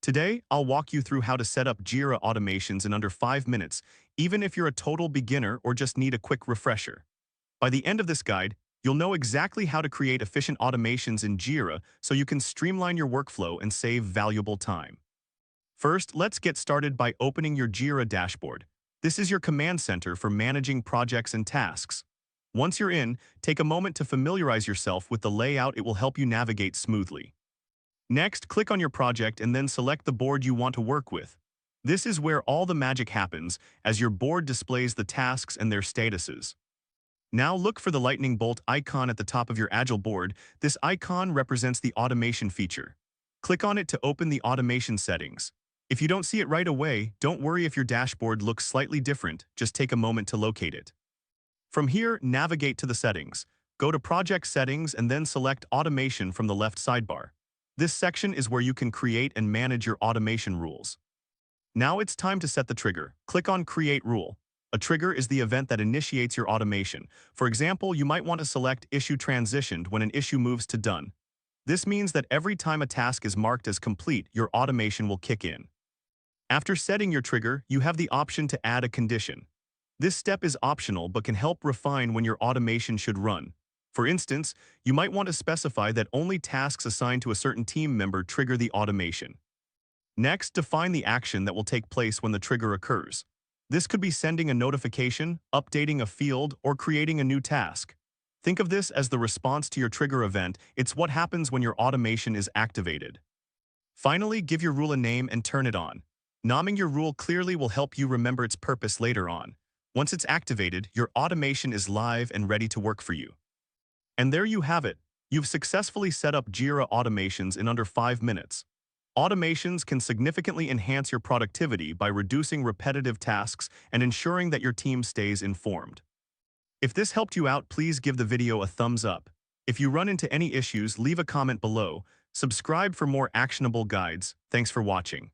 Today, I'll walk you through how to set up Jira automations in under 5 minutes, even if you're a total beginner or just need a quick refresher. By the end of this guide, you'll know exactly how to create efficient automations in Jira so you can streamline your workflow and save valuable time. First, let's get started by opening your Jira dashboard. This is your command center for managing projects and tasks. Once you're in, take a moment to familiarize yourself with the layout. It will help you navigate smoothly. Next, click on your project and then select the board you want to work with. This is where all the magic happens, as your board displays the tasks and their statuses. Now look for the lightning bolt icon at the top of your Agile board. This icon represents the automation feature. Click on it to open the automation settings. If you don't see it right away, don't worry if your dashboard looks slightly different, just take a moment to locate it. From here, navigate to the settings. Go to Project Settings and then select Automation from the left sidebar. This section is where you can create and manage your automation rules. Now it's time to set the trigger. Click on Create Rule. A trigger is the event that initiates your automation. For example, you might want to select Issue Transitioned when an issue moves to Done. This means that every time a task is marked as complete, your automation will kick in. After setting your trigger, you have the option to add a condition. This step is optional but can help refine when your automation should run. For instance, you might want to specify that only tasks assigned to a certain team member trigger the automation. Next, define the action that will take place when the trigger occurs. This could be sending a notification, updating a field, or creating a new task. Think of this as the response to your trigger event. It's what happens when your automation is activated. Finally, give your rule a name and turn it on. Naming your rule clearly will help you remember its purpose later on. Once it's activated, your automation is live and ready to work for you. And there you have it. You've successfully set up Jira automations in under 5 minutes. Automations can significantly enhance your productivity by reducing repetitive tasks and ensuring that your team stays informed. If this helped you out, please give the video a thumbs up. If you run into any issues, leave a comment below. Subscribe for more actionable guides. Thanks for watching.